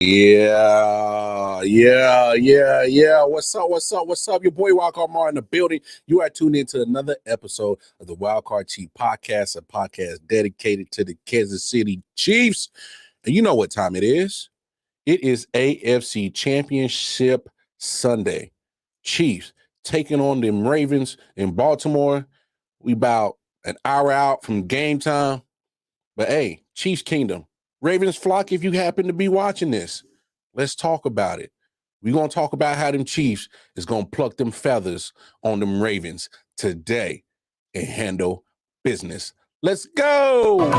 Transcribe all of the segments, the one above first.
Yeah. What's up? Your boy Wildcard Mar in the building. You are tuned into another episode of the Wildcard Chief Podcast, a podcast dedicated to the Kansas City Chiefs. And you know what time it is. It is AFC Championship Sunday. Chiefs taking on them Ravens in Baltimore. We about an hour out from game time. But hey, Chiefs Kingdom. Ravens flock, if you happen to be watching this, let's talk about it. We're going to talk about how them Chiefs is going to pluck them feathers on them Ravens today and handle business. Let's go!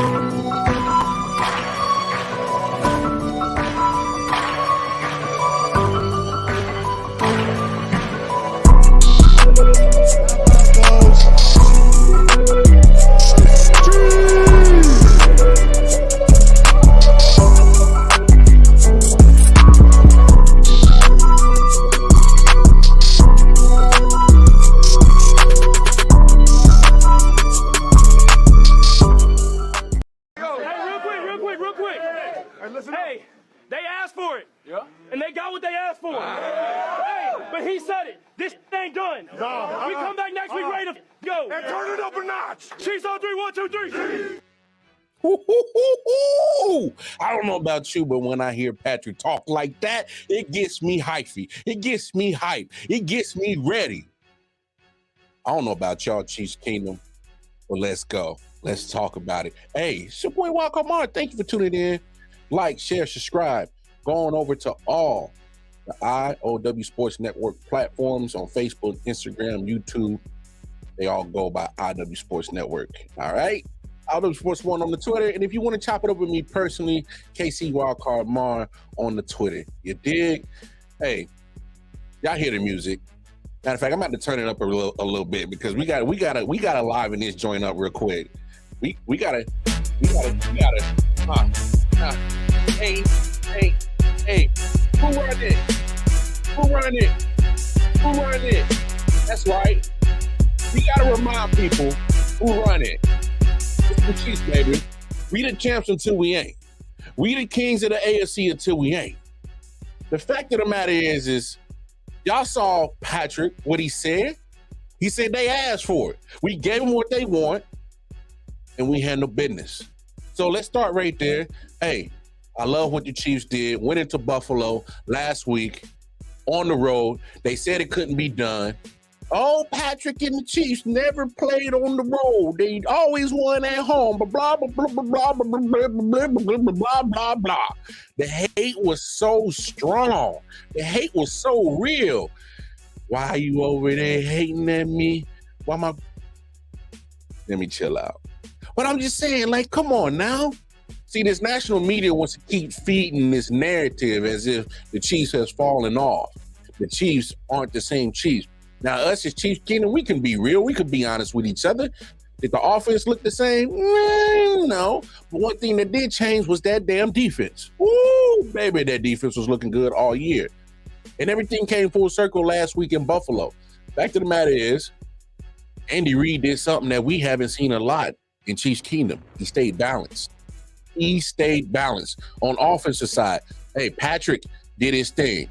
And they got what they asked for. Hey, but he said it. This ain't done. We come back next week ready to go. And turn it up a notch. Chiefs on 3, 1, 2, 3. I don't know about you, but when I hear Patrick talk like that, it gets me hyphy. It gets me hype. It gets me ready. I don't know about y'all, Chiefs Kingdom, but let's go. Let's talk about it. Hey, it's your boy Wildcard Mar. Thank you for tuning in. Like, share, subscribe. Going over to all the IOW Sports Network platforms on Facebook, Instagram, YouTube. They all go by IW Sports Network. All right? IW Sports 1 on the Twitter. And if you want to chop it up with me personally, KC Wildcard Mar on the Twitter. You dig? Hey, y'all hear the music. Matter of fact, I'm about to turn it up a little bit because we gotta liven this joint up real quick. We gotta. Hey, who run it? That's right. We gotta remind people who run it. It's the Chiefs, baby. We the champs until we ain't. We the kings of the AFC until we ain't. The fact of the matter is y'all saw Patrick, what he said. He said they asked for it. We gave them what they want, and we handle business. So let's start right there. Hey, I love what the Chiefs did. Went into Buffalo last week on the road. They said it couldn't be done. Oh, Patrick and the Chiefs never played on the road. They always won at home. Blah, blah, blah, blah, blah, blah, blah, blah, blah, blah, blah, blah, blah. The hate was so strong. The hate was so real. Why are you over there hating at me? Let me chill out. But I'm just saying, like, come on now. See, this national media wants to keep feeding this narrative as if the Chiefs has fallen off. The Chiefs aren't the same Chiefs. Now, us as Chiefs Kingdom, we can be real. We can be honest with each other. Did the offense look the same? No. But one thing that did change was that damn defense. Woo, baby, that defense was looking good all year. And everything came full circle last week in Buffalo. Fact of the matter is, Andy Reid did something that we haven't seen a lot in Chiefs Kingdom. He stayed balanced. On offensive side. Hey, Patrick did his thing,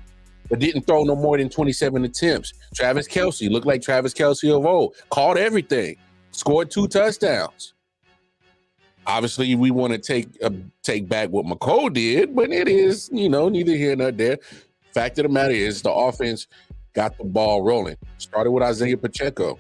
but didn't throw no more than 27 attempts. Travis Kelce looked like Travis Kelce of old. Caught everything. Scored 2 touchdowns. Obviously, we want to take back what McCole did, but it is, neither here nor there. Fact of the matter is the offense got the ball rolling. Started with Isaiah Pacheco.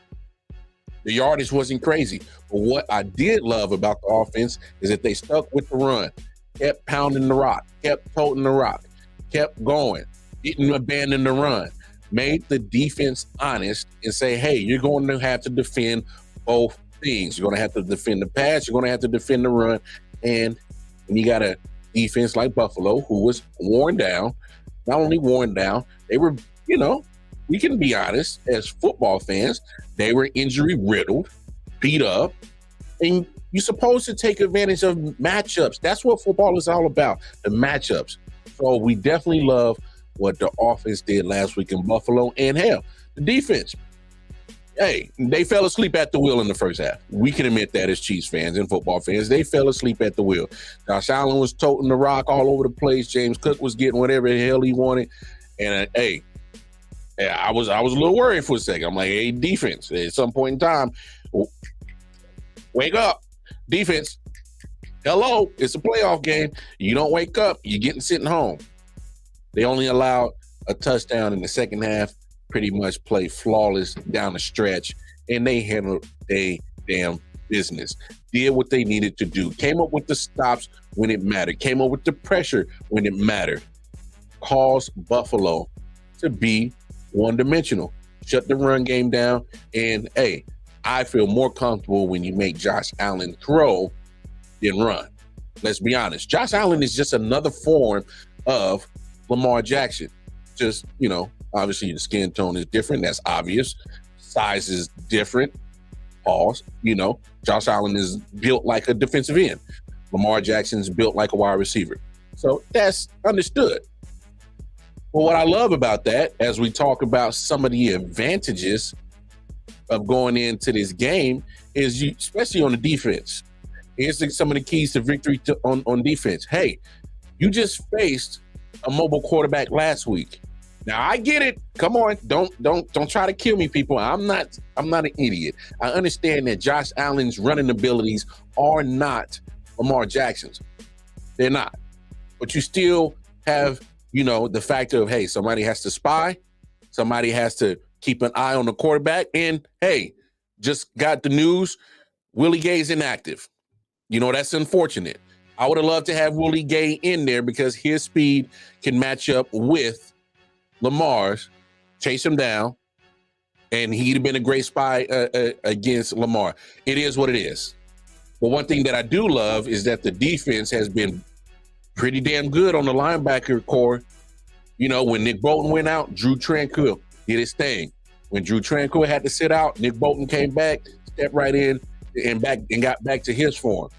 The yardage wasn't crazy. But what I did love about the offense is that they stuck with the run, kept pounding the rock, kept toting the rock, kept going, didn't abandon the run, made the defense honest and say, hey, you're going to have to defend both things. You're going to have to defend the pass. You're going to have to defend the run. And when you got a defense like Buffalo who was worn down, not only worn down, they were, we can be honest, as football fans, they were injury riddled, beat up, and you're supposed to take advantage of matchups. That's what football is all about, the matchups. So we definitely love what the offense did last week in Buffalo. And hell, the defense. Hey, they fell asleep at the wheel in the first half. We can admit that as Chiefs fans and football fans. They fell asleep at the wheel. Josh Allen was toting the rock all over the place. James Cook was getting whatever the hell he wanted. And I was a little worried for a second. I'm like, hey, defense, at some point in time, wake up. Defense, hello, it's a playoff game. You don't wake up, you're getting sitting home. They only allowed a touchdown in the second half, pretty much play flawless down the stretch, and they handled a damn business. Did what they needed to do. Came up with the stops when it mattered. Came up with the pressure when it mattered. Caused Buffalo to be one-dimensional. Shut the run game down, and hey, I feel more comfortable when you make Josh Allen throw than run. Let's be honest. Josh Allen is just another form of Lamar Jackson. Just, obviously the skin tone is different. That's obvious. Size is different. Pause. Josh Allen is built like a defensive end. Lamar Jackson's built like a wide receiver. So that's understood. But what I love about that, as we talk about some of the advantages of going into this game, is especially on the defense. Here's some of the keys to victory on defense. Hey, you just faced a mobile quarterback last week. Now I get it. Come on, don't try to kill me, people. I'm not an idiot. I understand that Josh Allen's running abilities are not Lamar Jackson's. They're not. But you still have, the factor of, hey, somebody has to spy, somebody has to keep an eye on the quarterback, and hey, just got the news, Willie Gay's inactive. That's unfortunate. I would have loved to have Willie Gay in there because his speed can match up with Lamar's, chase him down, and he'd have been a great spy against Lamar. It is what it is. But one thing that I do love is that the defense has been pretty damn good on the linebacker core. When Nick Bolton went out, Drew Tranquill did his thing. When Drew Tranquill had to sit out, Nick Bolton came back, stepped right in, and got back to his form.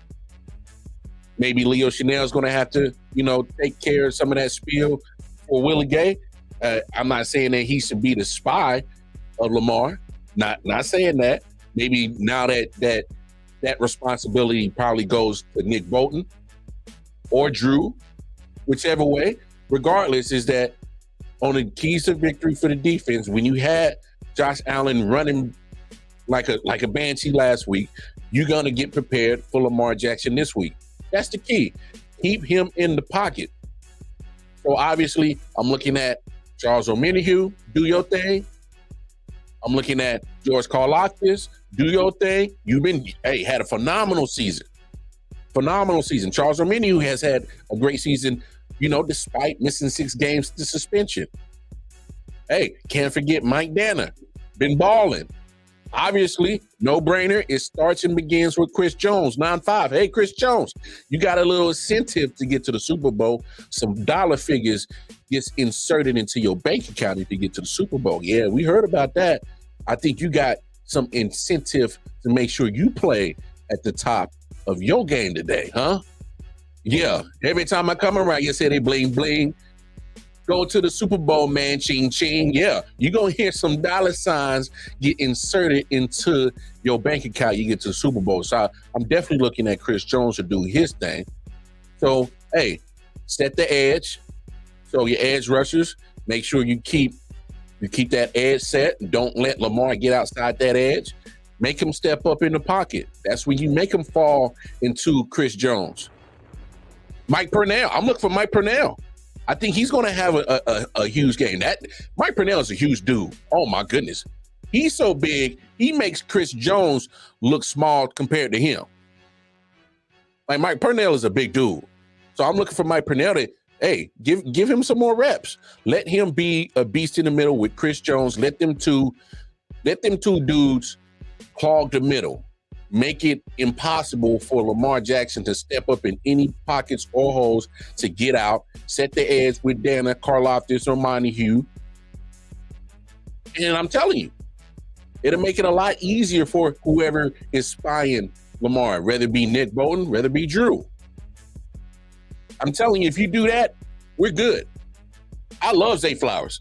Maybe Leo Chanel's going to have to, take care of some of that spiel for Willie Gay. I'm not saying that he should be the spy of Lamar. Not saying that. Maybe now that responsibility probably goes to Nick Bolton or Drew, whichever way. Regardless, is that on the keys to victory for the defense, when you had Josh Allen running like a banshee last week, you're going to get prepared for Lamar Jackson this week. That's the key. Keep him in the pocket. So obviously, I'm looking at Charles Omenihu, do your thing. I'm looking at George Karlaftis, do your thing. Had a phenomenal season. Phenomenal season. Charles Omenihu has had a great season, despite missing 6 games to suspension. Hey, can't forget Mike Danna, been balling. Obviously, no-brainer. It starts and begins with Chris Jones, 9-5. Hey, Chris Jones, you got a little incentive to get to the Super Bowl. Some dollar figures gets inserted into your bank account if you get to the Super Bowl. Yeah, we heard about that. I think you got some incentive to make sure you play at the top of your game today, huh? Yeah, every time I come around, you say they bling, bling. Go to the Super Bowl, man, ching, ching. Yeah, you're going to hear some dollar signs get inserted into your bank account. You get to the Super Bowl. So I'm definitely looking at Chris Jones to do his thing. So, hey, set the edge. So your edge rushers, make sure you keep that edge set. Don't let Lamar get outside that edge. Make him step up in the pocket. That's when you make him fall into Chris Jones. Mike Purnell. I'm looking for Mike Purnell. I think he's going to have a huge game. Mike Purnell is a huge dude. Oh, my goodness. He's so big, he makes Chris Jones look small compared to him. Like, Mike Purnell is a big dude. So I'm looking for Mike Purnell to, hey, give him some more reps. Let him be a beast in the middle with Chris Jones. Let them two dudes clog the middle. Make it impossible for Lamar Jackson to step up in any pockets or holes to get out. Set the edge with Danna, Karlaftis, or Omenihu. And I'm telling you, it'll make it a lot easier for whoever is spying Lamar, whether it be Nick Bolton, whether it be Drew. I'm telling you, if you do that, we're good. I love Zay Flowers.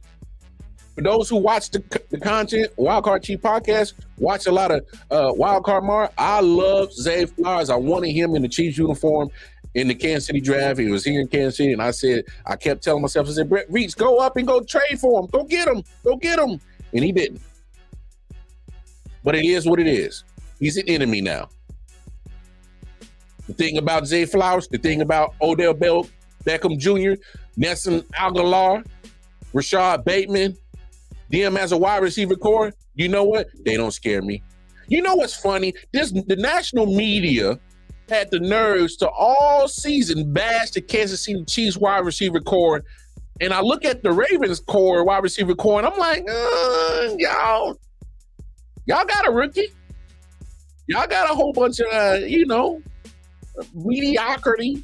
For those who watch the content, Wildcard Chief Podcast, watch a lot of Wildcard Mar. I love Zay Flowers. I wanted him in the Chiefs uniform in the Kansas City draft. He was here in Kansas City, and I kept telling myself, I said, Brett Reach, go up and go trade for him. Go get him. And he didn't. But it is what it is. He's an enemy now. The thing about Zay Flowers, the thing about Odell Beckham Jr., Nelson Aguilar, Rashad Bateman, them as a wide receiver core, you know what? They don't scare me. You know what's funny? The national media had the nerves to all season bash the Kansas City Chiefs wide receiver core. And I look at the Ravens core, wide receiver core, and I'm like, y'all got a rookie. Y'all got a whole bunch of, mediocrity,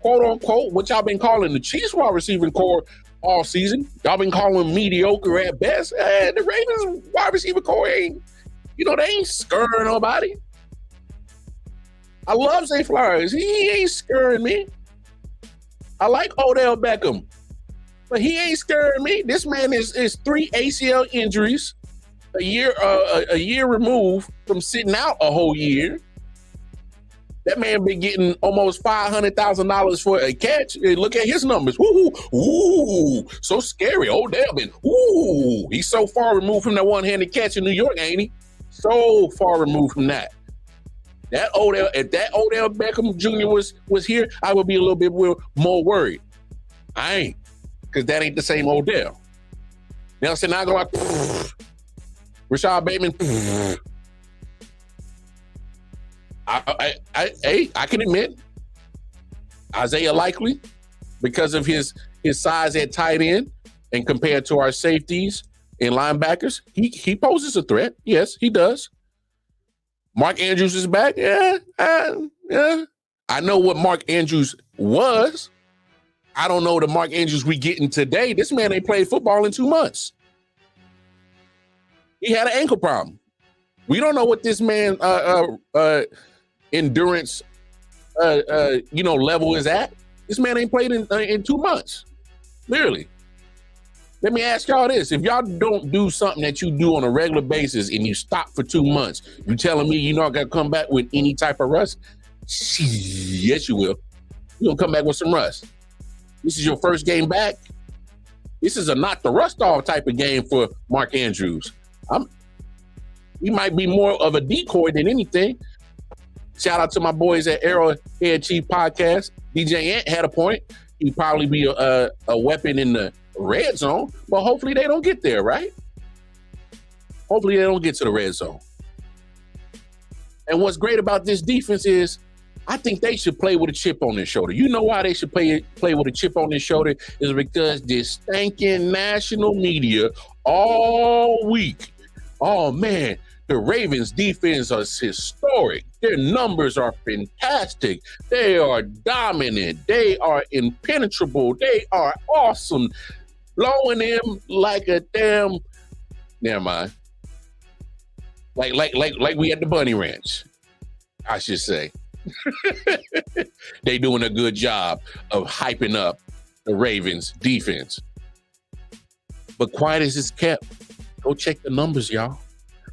quote unquote, what y'all been calling the Chiefs wide receiver core all season. Y'all been calling them mediocre at best. The Ravens wide receiver core ain't, they ain't scaring nobody. I love Zay Flowers. He ain't scaring me. I like Odell Beckham, but he ain't scaring me. This man is 3 ACL injuries, a year removed from sitting out a whole year. That man been getting almost $500,000 for a catch. And look at his numbers. Ooh, so scary. Odell been, he's so far removed from that one-handed catch in New York, ain't he? So far removed from that. If that Odell Beckham Jr. was here, I would be a little bit more worried. I ain't, because that ain't the same Odell. Nelson Aguilar, Rashad Bateman, I can admit Isaiah Likely, because of his size at tight end and compared to our safeties and linebackers, he poses a threat. Yes, he does. Mark Andrews is back. Yeah. I know what Mark Andrews was. I don't know the Mark Andrews we getting today. This man ain't played football in 2 months. He had an ankle problem. We don't know what this man endurance level is at. This man ain't played in 2 months. Literally. Let me ask y'all this. If y'all don't do something that you do on a regular basis and you stop for 2 months, you telling me you're not going to come back with any type of rust? Yes, you will. You're going to come back with some rust. This is your first game back. This is a not the rust off type of game for Mark Andrews. He might be more of a decoy than anything. Shout out to my boys at Arrowhead Chief Podcast. DJ Ant had a point. He'd probably be a weapon in the red zone, but hopefully they don't get there, right? Hopefully they don't get to the red zone. And what's great about this defense is I think they should play with a chip on their shoulder. You know why they should play with a chip on their shoulder is because this stinking national media all week, oh man, the Ravens defense is historic. Their numbers are fantastic. They are dominant. They are impenetrable. They are awesome. Blowing them like a damn, never mind. Like we at the Bunny Ranch, I should say. They doing a good job of hyping up the Ravens defense. But quiet as it's kept, go check the numbers, y'all.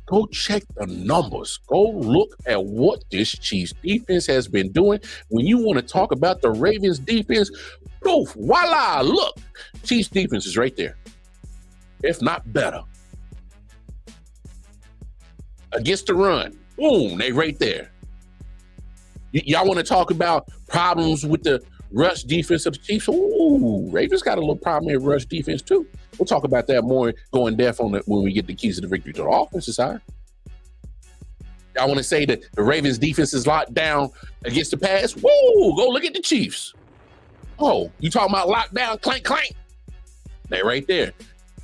Go check the numbers. Go look at what this Chiefs defense has been doing. When you want to talk about the Ravens defense, poof, voila, look. Chiefs defense is right there. If not better. Against the run, boom, they right there. Y'all want to talk about problems with the rush defense of the Chiefs? Ooh, Ravens got a little problem in rush defense too. We'll talk about that more going depth on it when we get the keys to the victory to the offensive side. I want to say that the Ravens defense is locked down against the pass. Woo! Go look at the Chiefs. Oh, you talking about lockdown, clank, clank. They right there.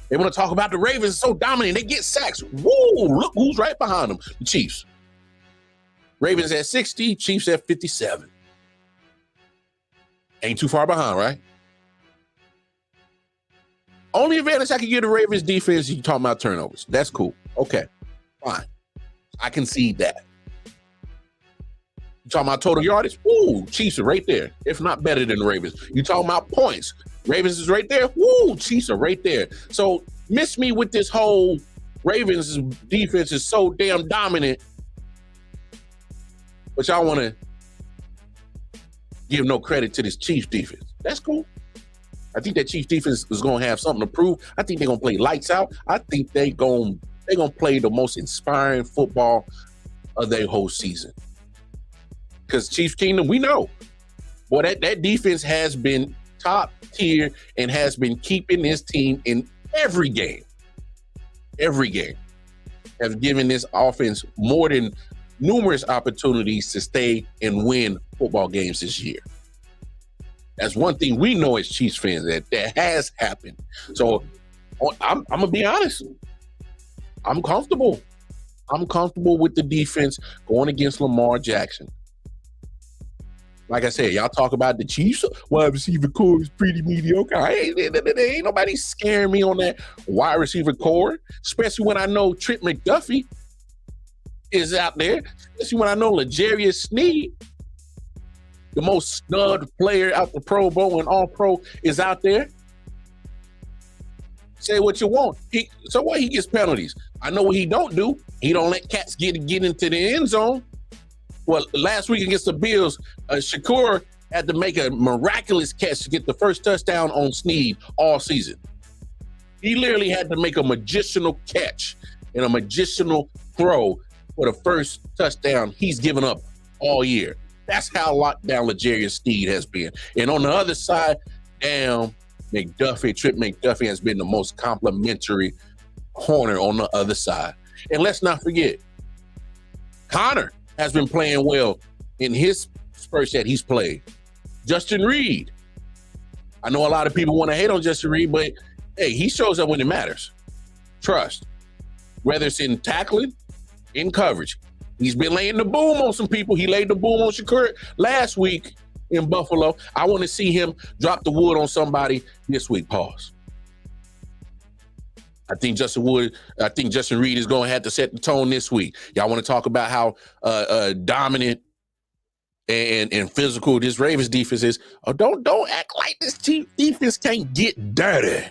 They want to talk about the Ravens so dominant. They get sacks. Woo! Look who's right behind them. The Chiefs. Ravens at 60, Chiefs at 57. Ain't too far behind, right? Only advantage I can give the Ravens defense, you talking about turnovers. That's cool. Okay, fine. I concede that. You talking about total yardage? Ooh, Chiefs are right there. If not better than the Ravens. You talking about points? Ravens is right there. Woo, Chiefs are right there. So Miss me with this whole Ravens defense is so damn dominant, but y'all want to give no credit to this Chiefs defense. That's cool. I think that Chiefs defense is going to have something to prove. I think they're going to play lights out. I think they're going to play the most inspiring football of their whole season. Because Chiefs Kingdom, we know, boy, that defense has been top tier and has been keeping this team in every game. Every game has given this offense more than numerous opportunities to stay and win football games this year. That's one thing we know as Chiefs fans that has happened. So I'm going to be honest. I'm comfortable. I'm comfortable with the defense going against Lamar Jackson. Like I said, y'all talk about the Chiefs wide receiver core is pretty mediocre. Ain't nobody scaring me on that wide receiver core, especially when I know Trent McDuffie is out there, especially when I know L'Jarius Sneed, the most snubbed player out the Pro Bowl and All-Pro, is out there. Say what you want. So what? He gets penalties. I know what he don't do. He don't let cats get into the end zone. Well, last week against the Bills, Shakur had to make a miraculous catch to get the first touchdown on Sneed all season. He literally had to make a magicianal catch and a magicianal throw for the first touchdown he's given up all year. That's how locked down L'Jarius Sneed has been. And on the other side, Trent McDuffie has been the most complimentary corner on the other side. And let's not forget, Connor has been playing well in his spurts that he's played. Justin Reed. I know a lot of people want to hate on Justin Reed, but hey, he shows up when it matters. Trust. Whether it's in tackling, in coverage. He's been laying the boom on some people. He laid the boom on Shakur last week in Buffalo. I want to see him drop the wood on somebody this week. Pause. I think Justin Reed is going to have to set the tone this week. Y'all want to talk about how dominant and physical this Ravens defense is? Oh, don't act like this defense can't get dirty.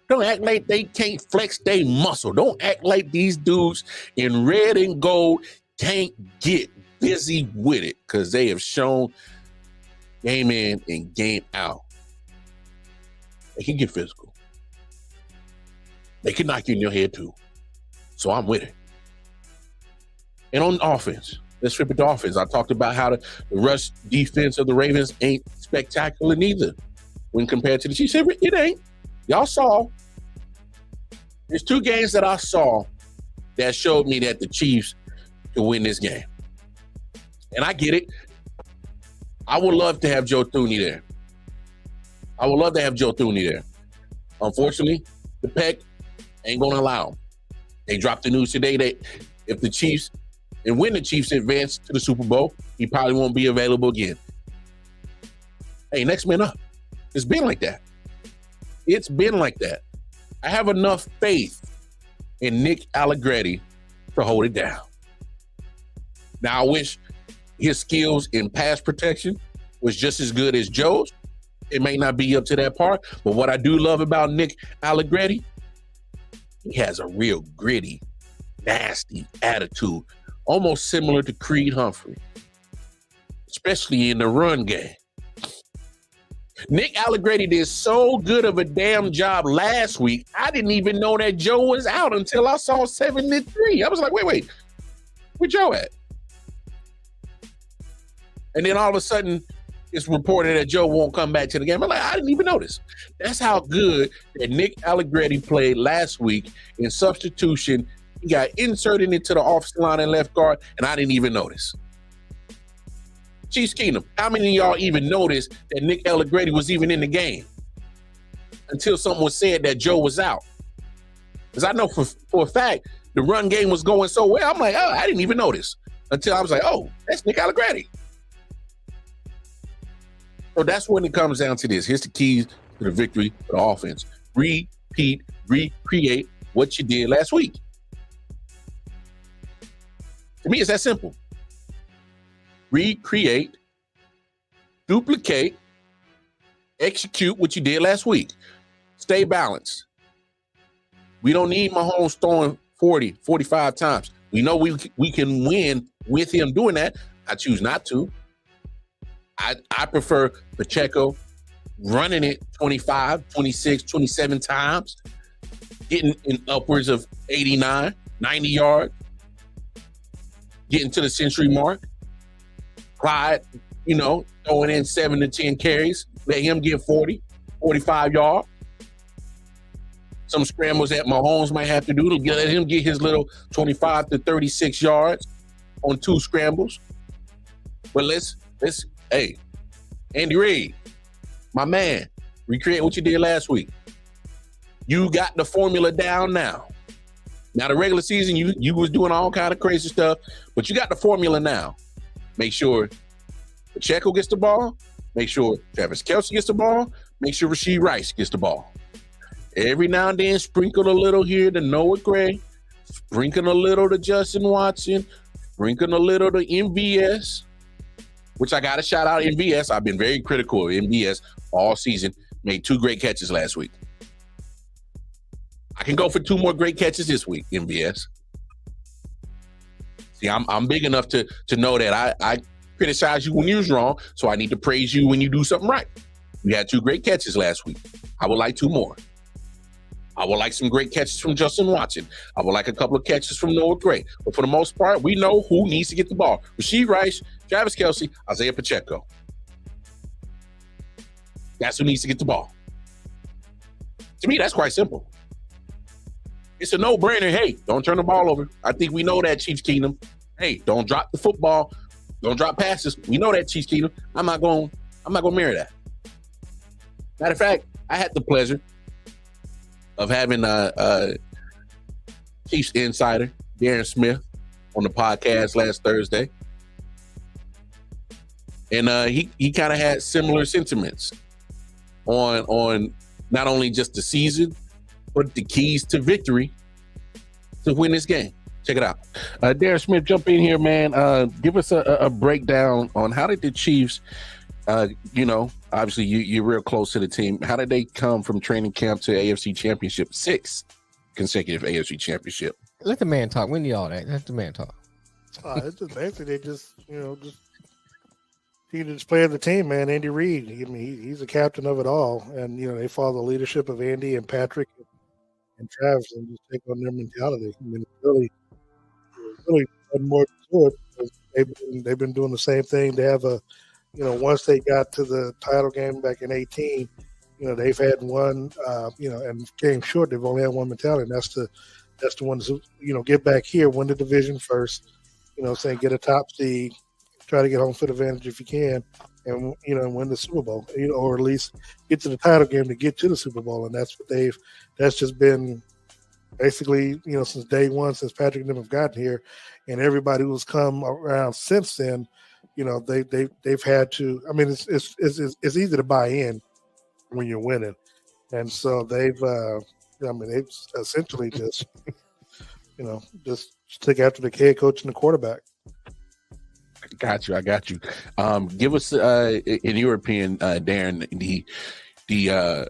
Don't act like they can't flex their muscle. Don't act like these dudes in red and gold can't get busy with it, because they have shown game in and game out they can get physical. They can knock you in your head too. So I'm with it. And on offense, let's flip it to offense. I talked about how the rush defense of the Ravens ain't spectacular neither when compared to the Chiefs. It ain't. Y'all saw. There's two games that I saw that showed me that the Chiefs could win this game. And I get it. I would love to have Joe Thuney there. Unfortunately, the Peck ain't going to allow him. They dropped the news today that if the Chiefs, and when the Chiefs advance to the Super Bowl, he probably won't be available again. Hey, next man up. It's been like that. I have enough faith in Nick Allegretti to hold it down. Now, I wish his skills in pass protection was just as good as Joe's. It may not be up to that par, but what I do love about Nick Allegretti, he has a real gritty, nasty attitude, almost similar to Creed Humphrey, especially in the run game. Nick Allegretti did so good of a damn job last week, I didn't even know that Joe was out until I saw 73. I was like, wait, where Joe at? And then all of a sudden, it's reported that Joe won't come back to the game. I'm like, I didn't even notice. That's how good that Nick Allegretti played last week in substitution. He got inserted into the offensive line and left guard, and I didn't even notice. Chiefs Kingdom, how many of y'all even noticed that Nick Allegretti was even in the game until someone said that Joe was out? Because I know for a fact the run game was going so well. I'm like, oh, I didn't even notice until I was like, oh, that's Nick Allegretti. So that's when it comes down to this. Here's the keys to the victory for the offense. Repeat, recreate what you did last week. To me, it's that simple. Recreate, duplicate, execute what you did last week. Stay balanced. We don't need Mahomes throwing 40, 45 times. We know we can win with him doing that. I choose not to. I prefer Pacheco running it 25, 26, 27 times, getting in upwards of 89, 90 yards, getting to the century mark. Clyde, throwing in 7 to 10 carries, let him get 40, 45 yards. Some scrambles that Mahomes might have to do to let him get his little 25 to 36 yards on 2 scrambles. But hey, Andy Reid, my man, recreate what you did last week. You got the formula down now. Now the regular season, you was doing all kind of crazy stuff, but you got the formula now. Make sure Pacheco gets the ball. Make sure Travis Kelce gets the ball. Make sure Rashee Rice gets the ball. Every now and then, sprinkle a little here to Noah Gray, sprinkle a little to Justin Watson, sprinkle a little to MVS, which I got to shout out MVS. I've been very critical of MVS all season. Made 2 great catches last week. I can go for 2 more great catches this week, MVS. See, I'm big enough to know that I criticize you when you're wrong, so I need to praise you when you do something right. You had 2 great catches last week. I would like 2 more. I would like some great catches from Justin Watson. I would like a couple of catches from Noah Gray. But for the most part, we know who needs to get the ball. Rashee Rice, Travis Kelce, Isaiah Pacheco. That's who needs to get the ball. To me, that's quite simple. It's a no-brainer. Hey, don't turn the ball over. I think we know that, Chiefs Kingdom. Hey, don't drop the football. Don't drop passes. We know that, Chiefs Kingdom. I'm not going to mirror that. Matter of fact, I had the pleasure of having Chiefs insider Darren Smith on the podcast last Thursday. And he kind of had similar sentiments on not only just the season, but the keys to victory to win this game. Check it out. Darren Smith, jump in here, man. Give us a breakdown on how did the Chiefs, obviously you're real close to the team. How did they come from training camp to AFC Championship? 6 consecutive AFC Championship. Let the man talk. We need all that. Let the man talk. It's just basically they he just playing the team, man. Andy Reid. He's the captain of it all, and they follow the leadership of Andy and Patrick and Travis, and just take on their mentality. I mean, really more to it because they've been doing the same thing. They have once they got to the title game back in 2018, they've had one, and came short. They've only had one mentality, and that's the one to get back here, win the division first. Saying get a top seed. Try to get home field advantage if you can, and win the Super Bowl, or at least get to the title game to get to the Super Bowl, and that's what that's just been basically since day one, since Patrick and them have gotten here, and everybody who's come around since then, they've had to. I mean, it's easy to buy in when you're winning, and so they've essentially just just took after the head coach and the quarterback. I got you. Give us, in your opinion, Darren, the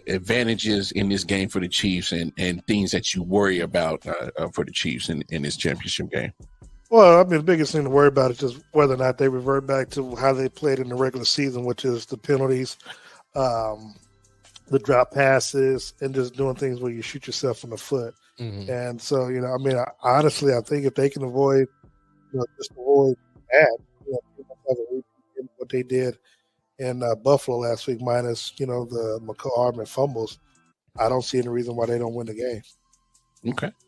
advantages in this game for the Chiefs and things that you worry about for the Chiefs in this championship game. Well, I mean, the biggest thing to worry about is just whether or not they revert back to how they played in the regular season, which is the penalties, the drop passes, and just doing things where you shoot yourself in the foot. Mm-hmm. And so, honestly, I think if they can avoid that, what they did in Buffalo last week, minus the McCall Hardman fumbles, I don't see any reason why they don't win the game.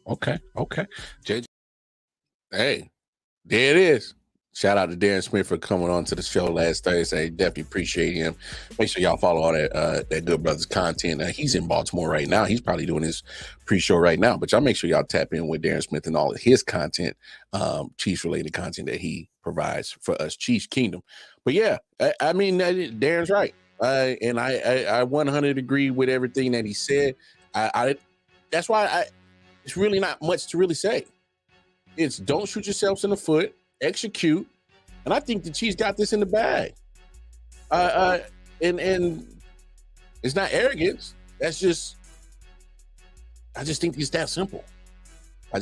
Okay. JJ, hey, there it is. Shout out to Darren Smith for coming on to the show last Thursday. Definitely appreciate him. Make sure y'all follow all that Good Brothers content. He's in Baltimore right now. He's probably doing his pre-show right now. But y'all make sure y'all tap in with Darren Smith and all of his content, Chiefs-related content that he provides for us, Chiefs Kingdom. But yeah, I mean, Darren's right. And I 100 agree with everything that he said. That's why it's really not much to really say. It's don't shoot yourselves in the foot. Execute, and I think the Chiefs got this in the bag. And it's not arrogance. That's just I just think it's that simple. I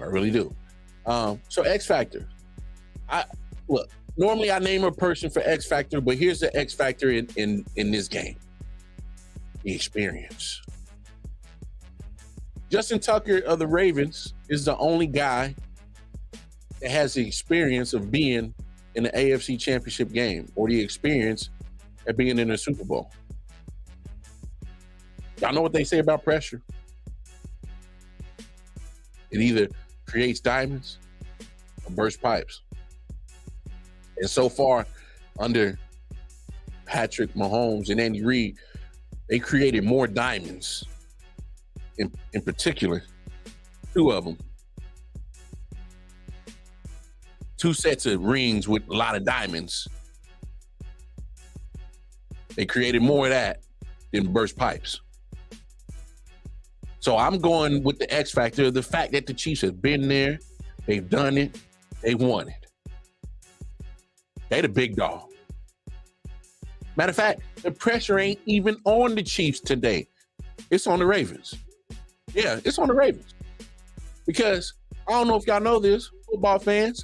really do. So X Factor. Look, normally I name a person for X Factor, but here's the X Factor in this game. The experience. Justin Tucker of the Ravens is the only guy that has the experience of being in the AFC Championship game or the experience of being in the Super Bowl. Y'all know what they say about pressure? It either creates diamonds or bursts pipes. And so far, under Patrick Mahomes and Andy Reid, they created more diamonds. In particular, 2 of them. 2 sets of rings with a lot of diamonds. They created more of that than burst pipes. So I'm going with the X factor, the fact that the Chiefs have been there, they've done it, they won it. They the big dog. Matter of fact, the pressure ain't even on the Chiefs today. It's on the Ravens. Yeah, it's on the Ravens. Because I don't know if y'all know this, football fans,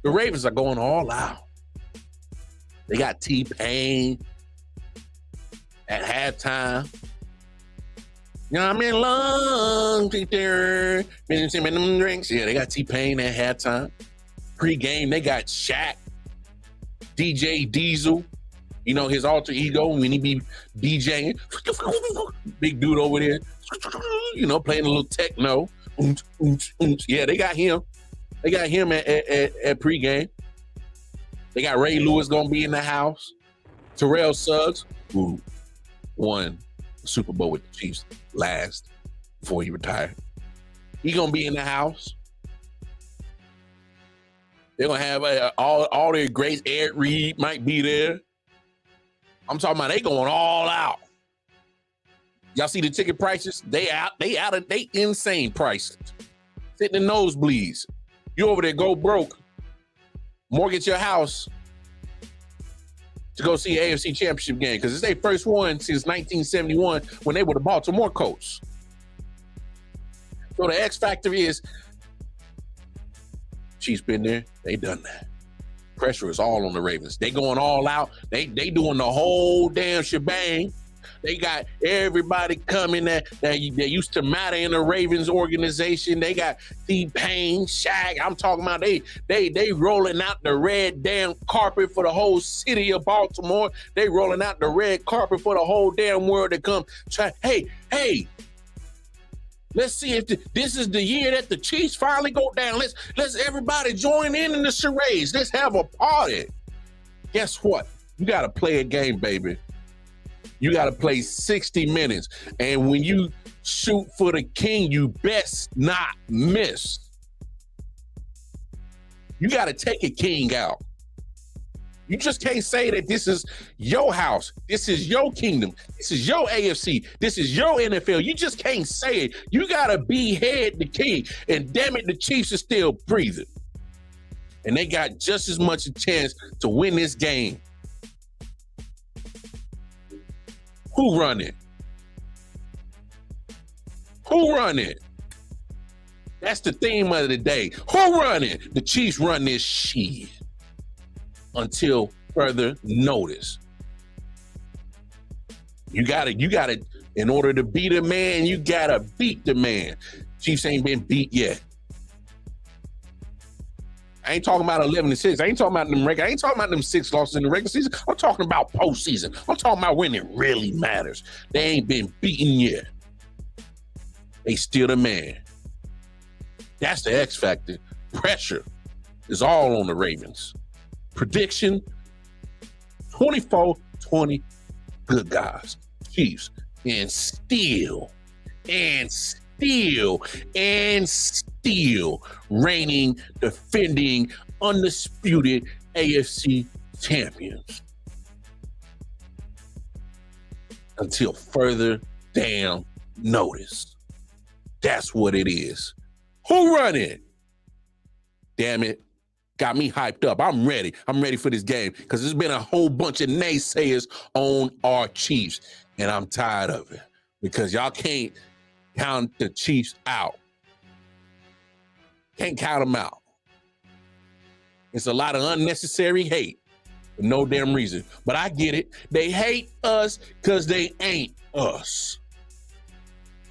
the Ravens are going all out. They got T-Pain at halftime. You know what I mean? Long Peter, them drinks. Yeah, they got T-Pain at halftime. Pre-game, they got Shaq, DJ Diesel. You know, his alter ego when he be DJing. Big dude over there, you know, playing a little techno. Yeah, they got him. They got him at pregame. They got Ray Lewis gonna be in the house. Terrell Suggs, who won the Super Bowl with the Chiefs last before he retired. He gonna be in the house. They're gonna have all their greats. Ed Reed might be there. I'm talking about they going all out. Y'all see the ticket prices? They insane prices. Sitting in nosebleeds. You over there go broke. Mortgage your house to go see an AFC Championship game because it's their first one since 1971 when they were the Baltimore Colts. So the X factor is Chiefs been there, they done that. Pressure is all on the Ravens. They going all out. They doing the whole damn shebang. They got everybody coming that used to matter in the Ravens organization. They got T-Pain, Shaq. I'm talking about they rolling out the red damn carpet for the whole city of Baltimore. They rolling out the red carpet for the whole damn world to come try. Hey. Let's see if this is the year that the Chiefs finally go down. Let's everybody join in the charades. Let's have a party. Guess what? You got to play a game, baby. You got to play 60 minutes. And when you shoot for the king, you best not miss. You got to take a king out. You just can't say that this is your house. This is your kingdom. This is your AFC. This is your NFL. You just can't say it. You got to be head the king. And damn it, the Chiefs are still breathing. And they got just as much a chance to win this game. Who run it? Who run it? That's the theme of the day. Who run it? The Chiefs run this shit. Until further notice. You gotta, in order to beat a man, you gotta beat the man. Chiefs ain't been beat yet. I ain't talking about 11-6. I ain't talking about them I ain't talking about them 6 losses in the regular season. I'm talking about postseason. I'm talking about when it really matters. They ain't been beaten yet. They still the man. That's the X factor. Pressure is all on the Ravens. Prediction, 24-20, good guys, Chiefs, and still reigning, defending, undisputed AFC champions. Until further damn notice. That's what it is. Who run it? Damn it. Got me hyped up. I'm ready. I'm ready for this game because there's been a whole bunch of naysayers on our Chiefs, and I'm tired of it because y'all can't count the Chiefs out. Can't count them out. It's a lot of unnecessary hate for no damn reason. But I get it. They hate us because they ain't us.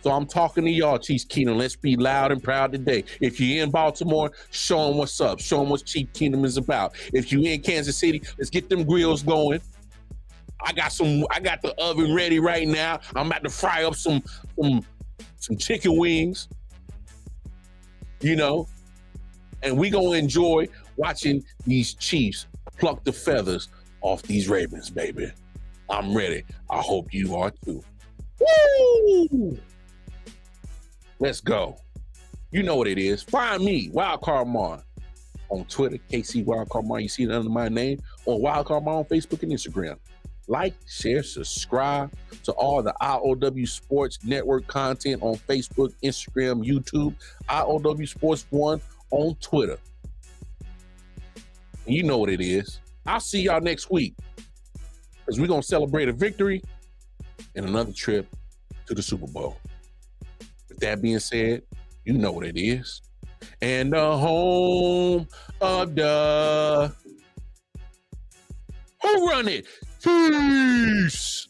So I'm talking to y'all, Chiefs Kingdom. Let's be loud and proud today. If you're in Baltimore, show them what's up. Show them what Chiefs Kingdom is about. If you're in Kansas City, let's get them grills going. I got the oven ready right now. I'm about to fry up some chicken wings, you know, and we gonna enjoy watching these Chiefs pluck the feathers off these Ravens, baby. I'm ready. I hope you are too. Woo! Let's go. You know what it is. Find me, Wildcard Mar, on Twitter, KC Wildcard Mar. You see it under my name, on Wildcard Mar on Facebook and Instagram. Like, share, subscribe to all the IOW Sports Network content on Facebook, Instagram, YouTube, IOW Sports 1 on Twitter. And you know what it is. I'll see y'all next week, because we're going to celebrate a victory and another trip to the Super Bowl. With that being said, you know what it is. And the home of the... Who run it? Peace.